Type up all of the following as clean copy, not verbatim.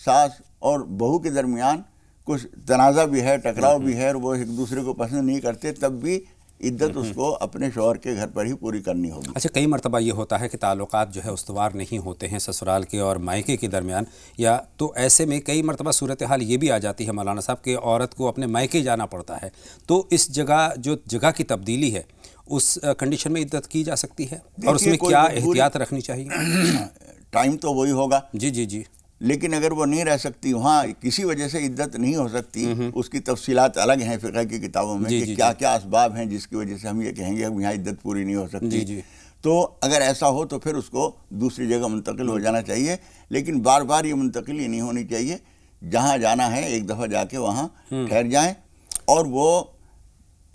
ساس اور بہو کے درمیان کچھ تنازع بھی ہے، ٹکراؤ بھی ہے، اور وہ ایک دوسرے کو پسند نہیں کرتے، تب بھی عدت اس کو اپنے شوہر کے گھر پر ہی پوری کرنی ہوگی۔ اچھا، کئی مرتبہ یہ ہوتا ہے کہ تعلقات جو ہے استوار نہیں ہوتے ہیں سسرال کے اور مائکے کے درمیان، یا تو ایسے میں کئی مرتبہ صورتحال یہ بھی آ جاتی ہے مولانا صاحب کہ عورت کو اپنے مائکے جانا پڑتا ہے، تو اس جگہ جو جگہ کی تبدیلی ہے اس کنڈیشن میں عدت کی جا سکتی ہے، اور اس میں کیا احتیاط رکھنی چاہیے؟ ٹائم تو وہی ہوگا، جی جی جی، لیکن اگر وہ نہیں رہ سکتی وہاں، کسی وجہ سے عدت نہیں ہو سکتی، اس کی تفصیلات الگ ہیں فقہ کی کتابوں میں کہ کیا کیا اسباب ہیں جس کی وجہ سے ہم یہ کہیں گے کہ یہاں عدت پوری نہیں ہو سکتی، تو اگر ایسا ہو تو پھر اس کو دوسری جگہ منتقل ہو جانا چاہیے، لیکن بار بار یہ منتقلی نہیں ہونی چاہیے، جہاں جانا ہے ایک دفعہ جا کے وہاں ٹھہر جائیں، اور وہ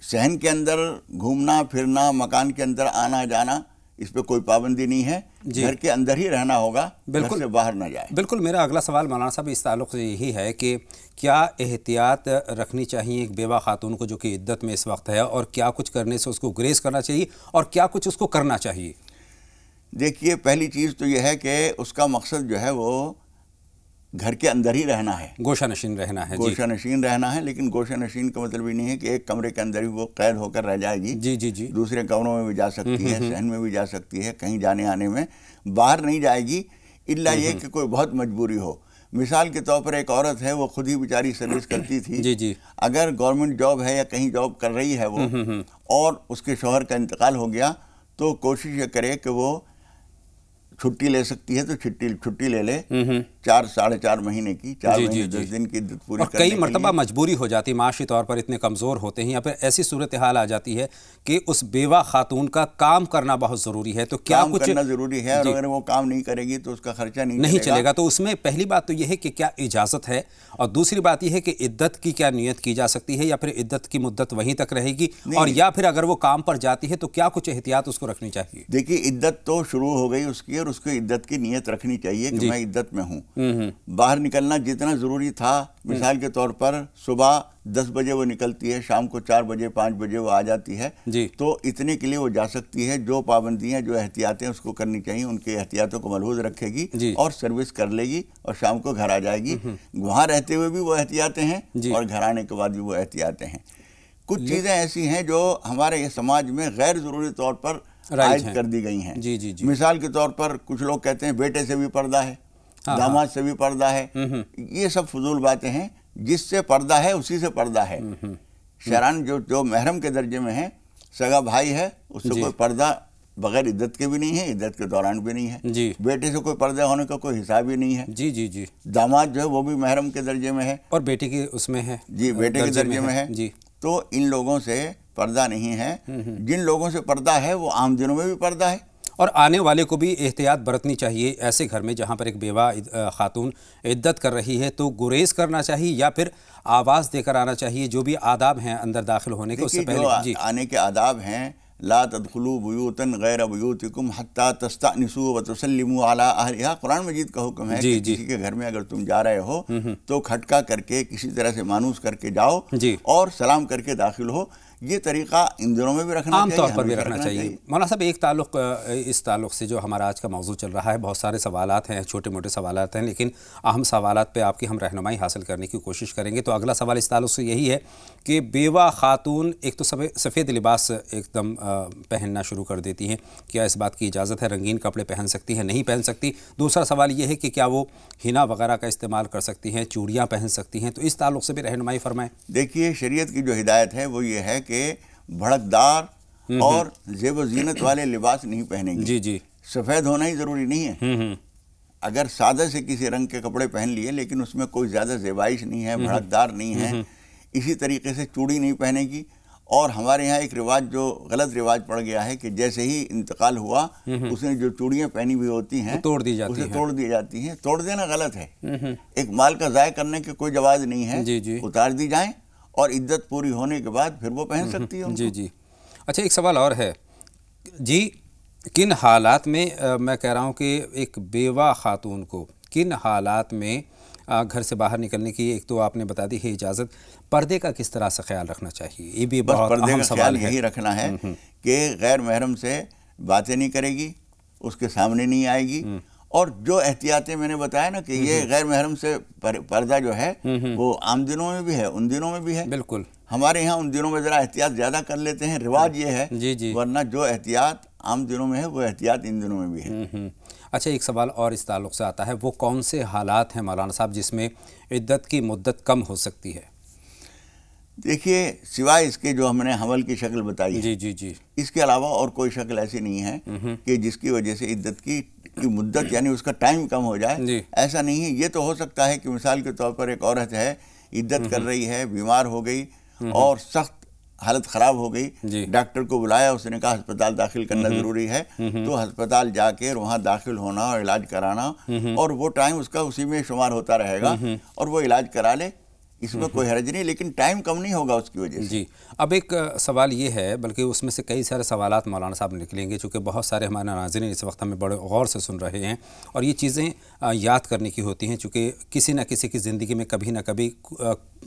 صحن کے اندر گھومنا پھرنا، مکان کے اندر آنا جانا، اس پہ کوئی پابندی نہیں ہے، گھر کے اندر ہی رہنا ہوگا، گھر سے باہر نہ جائے۔ بالکل، میرا اگلا سوال مولانا صاحب اس تعلق سے یہی ہے کہ کیا احتیاط رکھنی چاہیے ایک بیوہ خاتون کو جو کہ عدت میں اس وقت ہے، اور کیا کچھ کرنے سے اس کو گریز کرنا چاہیے، اور کیا کچھ اس کو کرنا چاہیے؟ دیکھیے، پہلی چیز تو یہ ہے کہ اس کا مقصد جو ہے وہ گھر کے اندر ہی رہنا ہے، گوشہ نشین رہنا ہے، گوشہ نشین رہنا ہے، لیکن گوشہ نشین کا مطلب یہ نہیں ہے کہ ایک کمرے کے اندر ہی وہ قید ہو کر رہ جائے گی، جی جی جی، دوسرے کمروں میں بھی جا سکتی ہے، صحن میں بھی جا سکتی ہے، کہیں جانے آنے میں باہر نہیں جائے گی، الا یہ کہ کوئی بہت مجبوری ہو۔ مثال کے طور پر ایک عورت ہے، وہ خود ہی بیچاری سروس کرتی تھی، جی جی، اگر گورنمنٹ جاب ہے یا کہیں جاب کر رہی ہے وہ، اور اس کے شوہر کا انتقال ہو گیا، تو کوشش یہ کرے کہ وہ چھٹی لے سکتی ہے تو چھٹی لے لے، 4.5 مہینے کی، 4 مہینے 10 دن کی عدت پوری کرنے کے لیے۔ کئی مرتبہ مجبوری ہو جاتی، معاشی طور پر اتنے کمزور ہوتے ہیں، یا پھر ایسی صورتحال آ جاتی ہے کہ اس بیوہ خاتون کا کام کرنا بہت ضروری ہے، تو کیا کچھ کرنا ضروری ہے، اور اگر وہ کام نہیں کرے گی تو اس کا خرچہ نہیں چلے گا، تو اس میں پہلی بات تو یہ ہے کہ کیا اجازت ہے، اور دوسری بات یہ ہے کہ عدت کی کیا نیت کی جا سکتی ہے، یا پھر عدت کی مدت وہیں تک رہے گی، اور یا پھر اگر وہ کام پر جاتی ہے تو کیا کچھ احتیاط اس کو رکھنی چاہیے؟ دیکھیے، عدت تو شروع ہو گئی اس کی، اور اس کو عدت کی نیت رکھنی چاہیے کہ میں عدت میں ہوں۔ باہر نکلنا جتنا ضروری تھا، مثال کے طور پر صبح 10 بجے وہ نکلتی ہے، شام کو 4 بجے 5 بجے وہ آ جاتی ہے، تو اتنے کے لیے وہ جا سکتی ہے، جو پابندیاں جو احتیاطیں اس کو کرنی چاہیے ان کے احتیاطوں کو ملحوظ رکھے گی، اور سروس کر لے گی، اور شام کو گھر آ جائے گی۔ وہاں رہتے ہوئے بھی وہ احتیاطیں ہیں، اور گھر آنے کے بعد بھی وہ احتیاطیں ہیں۔ کچھ چیزیں ایسی ہیں جو ہمارے یہ سماج میں غیر ضروری طور پر عائد کر دی گئی ہیں۔ مثال کے طور پر کچھ لوگ کہتے ہیں بیٹے سے بھی پردہ ہے، داماد سے بھی پردہ ہے، یہ سب فضول باتیں ہیں، جس سے پردہ ہے اسی سے پردہ ہے۔ شرعاً جو محرم کے درجے میں ہے، سگا بھائی ہے، اس سے کوئی پردہ بغیر عدت کے بھی نہیں ہے، عدت کے دوران بھی نہیں ہے، بیٹے سے کوئی پردہ ہونے کا کوئی حساب ہی نہیں ہے، جی جی جی، داماد جو ہے وہ بھی محرم کے درجے میں ہے، اور بیٹے کے اس میں ہے، جی بیٹے کے درجے میں ہے، تو ان لوگوں سے پردہ نہیں ہے۔ جن لوگوں سے پردہ ہے وہ عام دنوں میں بھی پردہ ہے، اور آنے والے کو بھی احتیاط برتنی چاہیے۔ ایسے گھر میں جہاں پر ایک بیوہ خاتون عدت کر رہی ہے تو گریز کرنا چاہیے، یا پھر آواز دے کر آنا چاہیے، جو بھی آداب ہیں اندر داخل ہونے کے اس سے پہلے؟ آنے کے آداب ہیں، لا تدخلوا بیوتا غیر بیوتکم حتی تستأنسوا وتسلموا علی اہلہا، قرآن مجید کا حکم ہے کہ کسی کے گھر میں اگر تم جا رہے ہو تو کھٹکا کر کے کسی طرح سے مانوس کر کے جاؤ، اور سلام کر کے داخل ہو۔ یہ طریقہ ان دنوں میں بھی رکھنا چاہیے، عام طور پر بھی رکھنا چاہیے۔ مولانا صاحب، ایک تعلق اس تعلق سے جو ہمارا آج کا موضوع چل رہا ہے، بہت سارے سوالات ہیں، چھوٹے موٹے سوالات ہیں، لیکن اہم سوالات پہ آپ کی ہم رہنمائی حاصل کرنے کی کوشش کریں گے۔ تو اگلا سوال اس تعلق سے یہی ہے کہ بیوہ خاتون ایک تو سفید لباس ایک دم پہننا شروع کر دیتی ہیں، کیا اس بات کی اجازت ہے؟ رنگین کپڑے پہن سکتی ہیں، نہیں پہن سکتی؟ دوسرا سوال یہ ہے کہ کیا وہ ہنا وغیرہ کا استعمال کر سکتی ہیں، چوڑیاں پہن سکتی ہیں؟ تو اس تعلق سے بھی رہنمائی فرمائیں۔ دیکھیے، شریعت کی جو ہدایت ہے وہ یہ ہے کہ بھڑکدار اور زیب و زینت والے لباس نہیں پہنے گی۔ جی جی، سفید ہونا ہی ضروری نہیں ہے، اگر سادہ سے کسی رنگ کے کپڑے پہن لیے لیکن اس میں کوئی زیادہ زیبائش نہیں ہے، بھڑکدار نہیں ہے۔ اسی طریقے سے چوڑی نہیں پہنے گی، اور ہمارے یہاں ایک رواج جو غلط رواج پڑ گیا ہے کہ جیسے ہی انتقال ہوا اس نے جو چوڑیاں پہنی ہوئی ہوتی ہیں توڑ دی جاتی ہیں، اسے توڑ دی جاتی ہیں۔ توڑ دینا غلط ہے، ایک مال کا ضائع کرنے کے کوئی جواز نہیں ہے، اتار دی جائیں، اور عدت پوری ہونے کے بعد پھر وہ پہن سکتی ہے۔ جی جی، اچھا، ایک سوال اور ہے جی، کن حالات میں میں کہہ رہا ہوں کہ ایک بیوہ خاتون کو کن حالات میں گھر سے باہر نکلنے کی، ایک تو آپ نے بتا دی ہے اجازت، پردے کا کس طرح سے خیال رکھنا چاہیے؟ یہ بھی بہت اہم سوال ہے۔ یہی رکھنا ہے کہ غیر محرم سے باتیں نہیں کرے گی، اس کے سامنے نہیں آئے گی، اور جو احتیاطیں میں نے بتایا نا کہ یہ غیر محرم سے پردہ جو ہے وہ عام دنوں میں بھی ہے، ان دنوں میں بھی ہے. بالکل. ہمارے یہاں ان دنوں میں ذرا احتیاط زیادہ کر لیتے ہیں، رواج یہ ہے. ورنہ جو احتیاط عام دنوں میں ہے وہ احتیاط ان دنوں میں بھی ہے. اچھا، ایک سوال اور اس تعلق سے آتا ہے، وہ کون سے حالات ہیں مولانا صاحب جس میں عدت کی مدت کم ہو سکتی ہے؟ دیکھیے، سوائے اس کے جو ہم نے حمل کی شکل بتائی ہے، جی اس کے علاوہ اور کوئی شکل ایسی نہیں ہے کہ جس کی وجہ سے عدت کی مدت یعنی اس کا ٹائم کم ہو جائے. ایسا نہیں ہے. یہ تو ہو سکتا ہے کہ مثال کے طور پر ایک عورت ہے، عدت کر رہی ہے، بیمار ہو گئی اور سخت حالت خراب ہو گئی، ڈاکٹر کو بلایا، اس نے کہا ہسپتال داخل کرنا ضروری ہے، تو ہسپتال جا کے وہاں داخل ہونا اور علاج کرانا، اور وہ ٹائم اس کا اسی میں شمار ہوتا رہے گا، اور وہ علاج کرا لے، اس میں کوئی حرج نہیں، لیکن ٹائم کم نہیں ہوگا اس کی وجہ سے. اب ایک سوال یہ ہے، بلکہ اس میں سے کئی سارے سوالات مولانا صاحب نکلیں گے، چونکہ بہت سارے ہمارے ناظرین اس وقت ہمیں بڑے غور سے سن رہے ہیں، اور یہ چیزیں یاد کرنے کی ہوتی ہیں، چونکہ کسی نہ کسی کی زندگی میں کبھی نہ کبھی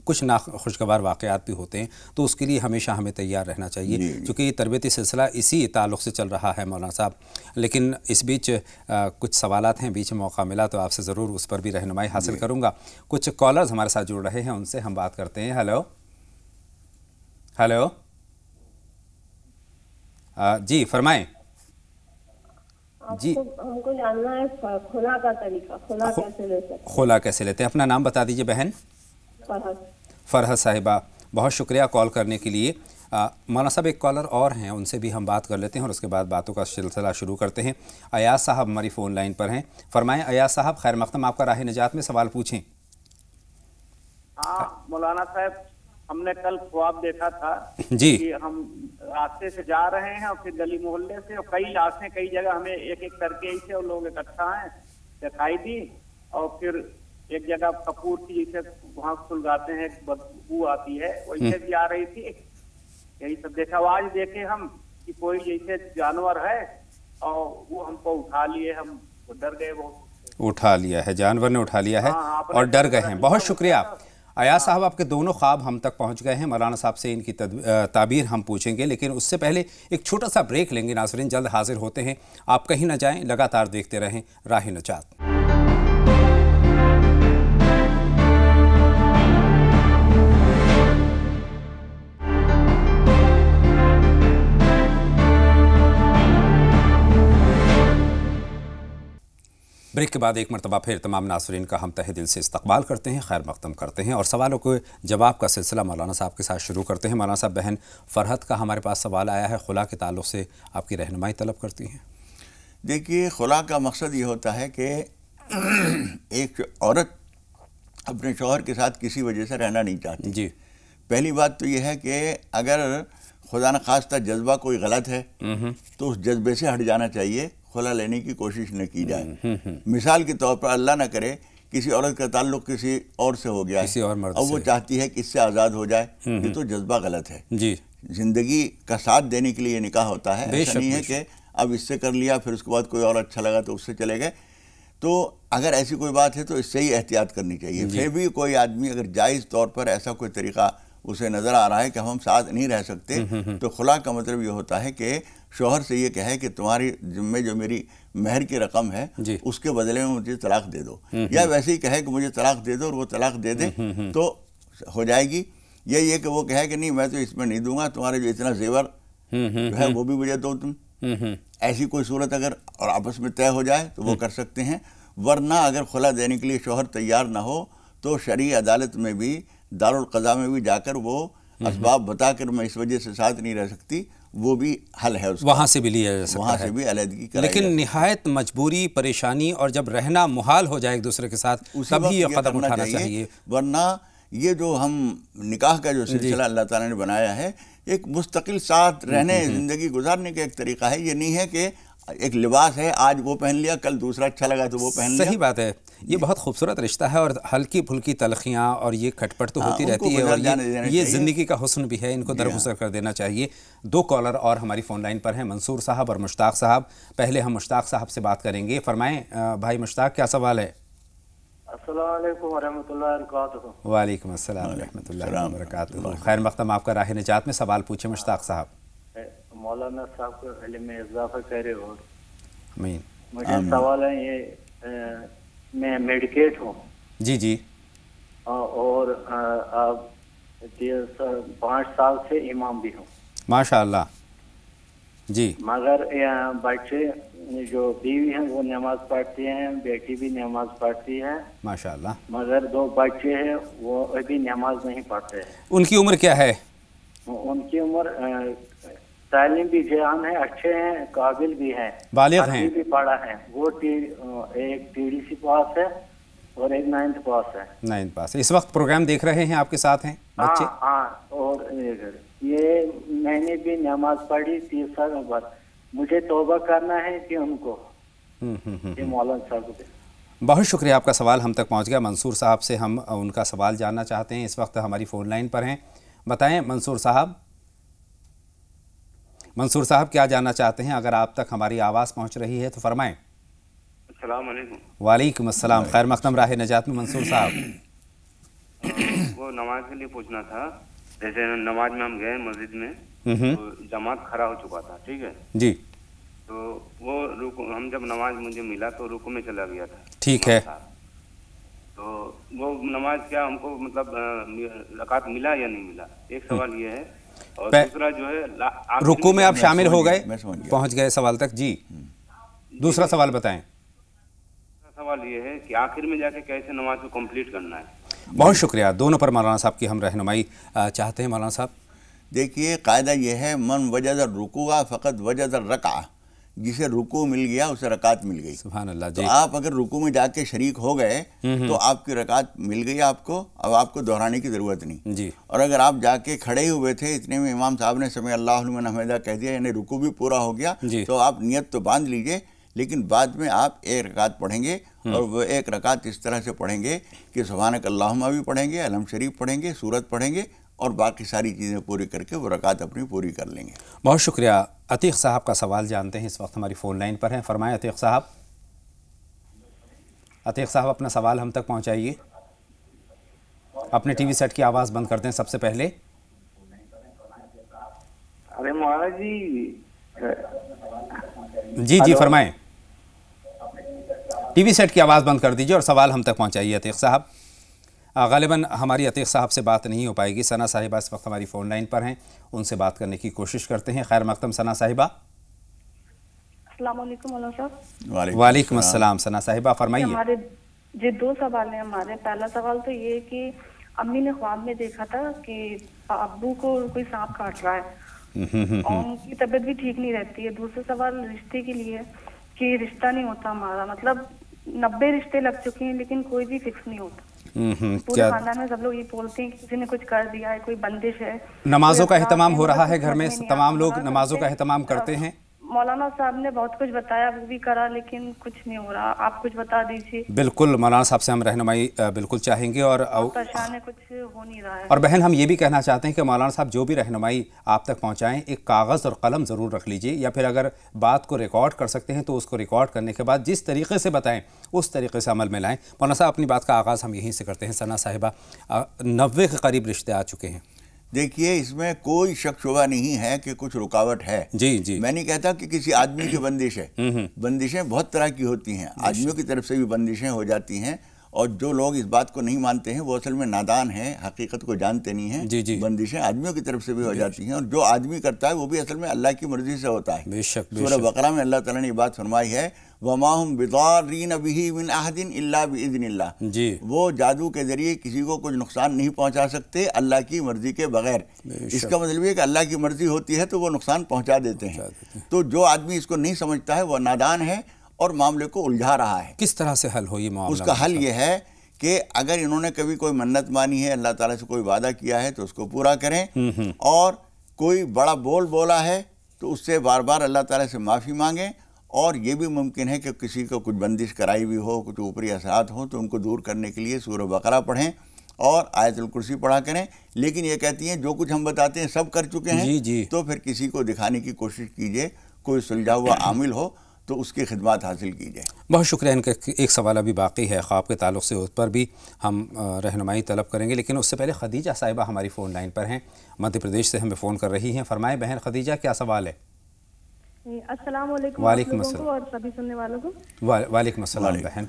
کچھ ناخوشگوار واقعات بھی ہوتے ہیں، تو اس کے لیے ہمیشہ ہمیں تیار رہنا چاہیے. چونکہ یہ تربیتی سلسلہ اسی تعلق سے چل رہا ہے مولانا صاحب، لیکن اس بیچ کچھ سوالات ہیں، بیچ میں موقع ملا تو آپ سے ضرور اس پر بھی رہنمائی حاصل کروں گا. کچھ کالرز ہمارے ساتھ جڑ رہے ہیں، ان سے ہم بات کرتے ہیں. ہیلو جی فرمائیں. جی، ہم کو جاننا ہے خلا کا طریقہ، خلا کیسے لیتے ہیں؟ خلا کیسے لیتے ہیں؟ اپنا نام بتا دیجئے بہن. فرحت صاحبہ، بہت شکریہ کال کرنے کے لیے. مولانا صاحب ایک کالر اور ہیں، ان سے بھی ہم بات کر لیتے ہیں اور اس کے بعد باتوں کا سلسلہ شروع کرتے ہیں. ایاز صاحب ہماری فون لائن پر ہیں. فرمائیں ایاز صاحب، خیر مقدم، آپ کا راہ نجات میں سوال پوچھیں. ہاں مولانا صاحب، ہم نے کل خواب دیکھا تھا کہ ہم راستے سے جا رہے ہیں اور پھر گلی محلے سے، اور کئی لاشیں کئی جگہ ہمیں ایک ایک کر کے ایسے اور لوگ اکٹھا ہیں دکھائی دی، اور پھر ایک جگہ کپور کی جیسے وہاں سلگاتے ہیں بدبو آتی ہے، ویسے بھی آ رہی تھی. یہی سب دیکھا. آواز دیکھے ہم کہ کوئی جیسے جانور ہے اور وہ ہم کو اٹھا لیے، ہم ڈر گئے. وہ اٹھا لیا ہے، جانور نے اٹھا لیا ہے اور ڈر گئے ہیں. بہت شکریہ ایاز صاحب، آپ کے دونوں خواب ہم تک پہنچ گئے ہیں. مولانا صاحب سے ان کی تعبیر ہم پوچھیں گے، لیکن اس سے پہلے ایک چھوٹا سا بریک لیں گے. ناظرین جلد حاضر ہوتے ہیں، آپ کہیں نہ جائیں، لگاتار دیکھتے رہیں راہ نجات. بریک کے بعد ایک مرتبہ پھر تمام ناظرین کا ہم تہہ دل سے استقبال کرتے ہیں، خیر مقدم کرتے ہیں اور سوالوں کو جواب کا سلسلہ مولانا صاحب کے ساتھ شروع کرتے ہیں. مولانا صاحب، بہن فرحت کا ہمارے پاس سوال آیا ہے، خلا کے تعلق سے آپ کی رہنمائی طلب کرتی ہیں. دیکھیے، خلا کا مقصد یہ ہوتا ہے کہ ایک عورت اپنے شوہر کے ساتھ کسی وجہ سے رہنا نہیں چاہتی. جی، پہلی بات تو یہ ہے کہ اگر خدا نخواستہ جذبہ کوئی غلط ہے تو اس جذبے سے ہٹ جانا چاہیے، خلا لینے کی کوشش نہ کی جائے. مثال کے طور پر اللہ نہ کرے کسی عورت کا تعلق کسی اور سے ہو گیا ہے اور وہ چاہتی ہے کہ اس سے آزاد ہو جائے، یہ تو جذبہ غلط ہے. جی، زندگی کا ساتھ دینے کے لیے یہ نکاح ہوتا ہے. ایسا نہیں ہے کہ اب اس سے کر لیا پھر اس کے بعد کوئی اور اچھا لگا تو اس سے چلے گئے. تو اگر ایسی کوئی بات ہے تو اس سے ہی احتیاط کرنی چاہیے. پھر بھی کوئی آدمی اگر جائز طور پر ایسا کوئی طریقہ اسے نظر آ رہا ہے کہ ہم ساتھ نہیں رہ سکتے، تو خلا کا مطلب یہ ہوتا ہے کہ شوہر سے یہ کہے کہ تمہاری ذمے جو میری مہر کی رقم ہے اس کے بدلے میں مجھے طلاق دے دو، یا ویسے ہی کہے کہ مجھے طلاق دے دو اور وہ طلاق دے دے تو ہو جائے گی. یہ کہ وہ کہے کہ نہیں میں تو اس میں نہیں دوں گا، تمہارے جو اتنا زیور جو ہے وہ بھی مجھے دو تم. ایسی کوئی صورت اگر اور آپس میں طے ہو جائے تو وہ کر سکتے ہیں. ورنہ اگر خلا دینے کے لیے شوہر تیار نہ ہو تو شرعی عدالت میں بھی، دارالقضاء میں بھی جا کر وہ اسباب بتا کر میں اس وجہ سے ساتھ نہیں رہ سکتی، وہ بھی حل ہے اس کا، وہاں سے بھی لیا جا سکتا ہے، وہاں سے بھی علیحدگی کرائی. لیکن نہایت مجبوری، پریشانی اور جب رہنا محال ہو جائے ایک دوسرے کے ساتھ تبھی یہ قدم اٹھانا چاہیے. ورنہ یہ جو ہم نکاح کا جو سلسلہ اللہ تعالیٰ نے بنایا ہے ایک مستقل ساتھ رہنے، زندگی گزارنے کا ایک طریقہ ہے. یہ نہیں ہے کہ ایک لباس ہے، آج وہ پہن لیا کل دوسرا اچھا لگا تو وہ پہن لیا. صحیح بات ہے. یہ بہت خوبصورت رشتہ ہے اور ہلکی پھلکی تلخیاں اور یہ کھٹپٹ تو ہوتی رہتی ہے، اور یہ زندگی کا حسن بھی ہے، ان کو درگزر کر دینا چاہیے. دو کالر اور ہماری فون لائن پر ہیں، منصور صاحب اور مشتاق صاحب. پہلے ہم مشتاق صاحب سے بات کریں گے. فرمائیں بھائی مشتاق، کیا سوال ہے؟ السلام علیکم ورحمۃ اللہ وبرکاتہ. وعلیکم السلام ورحمۃ اللہ وبرکاتہ. خیر مقدم، آپ کا راہ نجات میں سوال پوچھیں مشتاق صاحب. مولانا صاحب کو علم میں اضافہ کرے. اور آمین. مجھے سوال ہے یہ میں میڈیکیٹ ہوں جی جی اور اب 5 سال سے امام بھی ہوں ماشاء اللہ جی مگر بچے جو بیوی ہیں وہ نماز پڑھتی ہیں بیٹی بھی نماز پڑھتی ہے ماشاء اللہ مگر 2 بچے ہیں وہ ابھی نماز نہیں پڑھتے ہیں ان کی عمر کیا ہے ان کی عمر تعلیم بھی جان ہے اچھے ہیں قابل بھی ہیں بالغ ہیں بھی پڑھا ہے وہ ایک TDC پاس ہے اور ایک 9th پاس ہے 9th پاس اس وقت پروگرام دیکھ رہے ہیں آپ کے ساتھ ہیں بچے ہاں اور یہ میں نے بھی نماز پڑھی 30 سال بعد مجھے توبہ کرنا ہے کہ ان کو مولانا صاحب کو بہت شکریہ آپ کا سوال ہم تک پہنچ گیا منصور صاحب سے ہم ان کا سوال جاننا چاہتے ہیں اس وقت ہماری فون لائن پر ہیں بتائیں منصور صاحب کیا جاننا چاہتے ہیں اگر آپ تک ہماری آواز پہنچ رہی ہے تو فرمائیں السلام علیکم وعلیکم السلام خیر مقدم راہ نجات میں منصور صاحب وہ نماز کے لیے پوچھنا تھا جیسے نماز میں ہم گئے مسجد میں تو جماعت کھڑا ہو چکا تھا ٹھیک ہے جی تو وہ ہم جب نماز مجھے ملا تو رکوع میں چلا گیا تھا ٹھیک ہے تو وہ نماز کیا ہم کو مطلب رکعت ملا یا نہیں ملا ایک سوال یہ ہے اور دوسرا جو ہے رکوع میں آپ شامل ہو گئے پہنچ گئے سوال تک جی دوسرا سوال بتائیں سوال یہ ہے کہ آخر میں جا کے کیسے نماز کو کمپلیٹ کرنا ہے بہت شکریہ دونوں پر مولانا صاحب کی ہم رہنمائی چاہتے ہیں مولانا صاحب دیکھیے قاعدہ یہ ہے من وجد الرکوع فقط وجد الرکعہ جسے رکوع مل گیا اسے رکعت مل گئی سبحان اللہ جی تو آپ اگر رکوع میں جا کے شریک ہو گئے تو آپ کی رکعت مل گئی آپ کو اب آپ کو دہرانے کی ضرورت نہیں جی اور اگر آپ جا کے کھڑے ہوئے تھے اتنے میں امام صاحب نے سمع اللہ لمن حمدہ کہہ دیا یعنی رکوع بھی پورا ہو گیا تو آپ نیت تو باندھ لیجئے لیکن بعد میں آپ ایک رکعت پڑھیں گے اور وہ ایک رکعت اس طرح سے پڑھیں گے کہ سبحانک اللہم بھی پڑھیں گے علم شریف پڑھیں گے سورت پڑھیں گے اور باقی ساری چیزیں پوری کر کے وہ رکعت اپنی پوری کر لیں گے بہت شکریہ عتیق صاحب کا سوال جانتے ہیں اس وقت ہماری فون لائن پر ہیں فرمائیں عتیق صاحب اپنا سوال ہم تک پہنچائیے اپنے ٹی وی سیٹ کی آواز بند کر دیں سب سے پہلے ارے مولانا جی جی فرمائیں ٹی وی سیٹ کی آواز بند کر دیجیے اور سوال ہم تک پہنچائیے عتیق صاحب غالباً ہماری عتیق صاحب سے بات نہیں ہو پائے گی ثنا صاحبہ اس وقت ہماری فون لائن پر ہیں ان سے بات کرنے کی کوشش کرتے ہیں خیر مقدم ثنا صاحبہ السلام علیکم مولانا صاحب وعلیکم السلام ثنا صاحبہ فرمائیے ہمارے جی 2 سوال ہیں ہمارے پہلا سوال تو یہ کہ امی نے خواب میں دیکھا تھا کہ ابو کو کوئی سانپ کاٹ رہا ہے اور ان کی طبیعت بھی ٹھیک نہیں رہتی ہے دوسرا سوال رشتے کے لیے کہ رشتہ نہیں ہوتا ہمارا مطلب 90 رشتے لگ چکے ہیں لیکن کوئی بھی فکس نہیں ہوتا پورے خاندان میں سب لوگ یہ بولتے ہیں کہ کسی نے کچھ کر دیا ہے کوئی بندش ہے نمازوں کا اہتمام ہو رہا ہے گھر میں تمام لوگ نمازوں کا اہتمام کرتے ہیں مولانا صاحب نے بہت کچھ بتایا وہ بھی کرا لیکن کچھ نہیں ہو رہا آپ کچھ بتا دیجیے بالکل مولانا صاحب سے ہم رہنمائی بالکل چاہیں گے اور پریشان ہے کچھ ہو نہیں رہا ہے اور بہن ہم یہ بھی کہنا چاہتے ہیں کہ مولانا صاحب جو بھی رہنمائی آپ تک پہنچائیں ایک کاغذ اور قلم ضرور رکھ لیجئے یا پھر اگر بات کو ریکارڈ کر سکتے ہیں تو اس کو ریکارڈ کرنے کے بعد جس طریقے سے بتائیں اس طریقے سے عمل میں لائیں مولانا صاحب اپنی بات کا آغاز ہم یہیں سے کرتے ہیں ثنا صاحبہ 90 کے قریب رشتے آ چکے ہیں دیکھیے اس میں کوئی شک شبہ نہیں ہے کہ کچھ رکاوٹ ہے جی جی میں نہیں کہتا کہ کسی آدمی کی بندش ہے بندشیں بہت طرح کی ہوتی ہیں آدمیوں کی طرف سے بھی بندشیں ہو جاتی ہیں اور جو لوگ اس بات کو نہیں مانتے ہیں وہ اصل میں نادان ہیں حقیقت کو جانتے نہیں ہیں بندشیں آدمیوں کی طرف سے بھی ہو جاتی ہیں اور جو آدمی کرتا ہے وہ بھی اصل میں اللہ کی مرضی سے ہوتا ہے سورہ بقرہ میں اللہ تعالیٰ نے یہ بات فرمائی ہے وَمَا هُمْ بِضَارِّينَ بِهِ مِنْ أَحَدٍ إِلَّا بِإِذْنِ اللَّهِ وہ جادو کے ذریعے کسی کو کچھ نقصان نہیں پہنچا سکتے اللہ کی مرضی کے بغیر اس کا مطلب یہ کہ اللہ کی مرضی ہوتی ہے تو وہ نقصان پہنچا دیتے ہیں تو جو آدمی اس کو نہیں سمجھتا ہے وہ نادان ہے اور معاملے کو الجھا رہا ہے کس طرح سے حل ہو یہ معاملہ اس کا حل یہ ہے کہ اگر انہوں نے کبھی کوئی منت مانی ہے اللہ تعالیٰ سے کوئی وعدہ کیا ہے تو اس کو پورا کریں اور کوئی بڑا بول بولا ہے تو اس سے بار بار اللہ تعالیٰ سے معافی مانگیں اور یہ بھی ممکن ہے کہ کسی کو کچھ بندش کرائی ہوئی ہو کچھ اوپری اثرات ہوں تو ان کو دور کرنے کے لیے سورہ بقرہ پڑھیں اور آیت الکرسی پڑھا کریں لیکن یہ کہتی ہیں جو کچھ ہم بتاتے ہیں سب کر چکے ہیں تو پھر کسی کو دکھانے کی کوشش کیجئے کوئی سلجھا ہوا عامل ہو تو اس کی خدمات حاصل کی جائے بہت شکریہ ان کا ایک سوال ابھی باقی ہے خواب کے تعلق سے اس پر بھی ہم رہنمائی طلب کریں گے لیکن اس سے پہلے خدیجہ صاحبہ ہماری فون لائن پر ہیں مدھیہ پردیش سے ہمیں فون کر رہی ہیں فرمائیں بہن خدیجہ کیا سوال ہے السلام علیکم وعلیکم السلام اور سبھی سننے والوں کو. وعلیکم السلام بہن.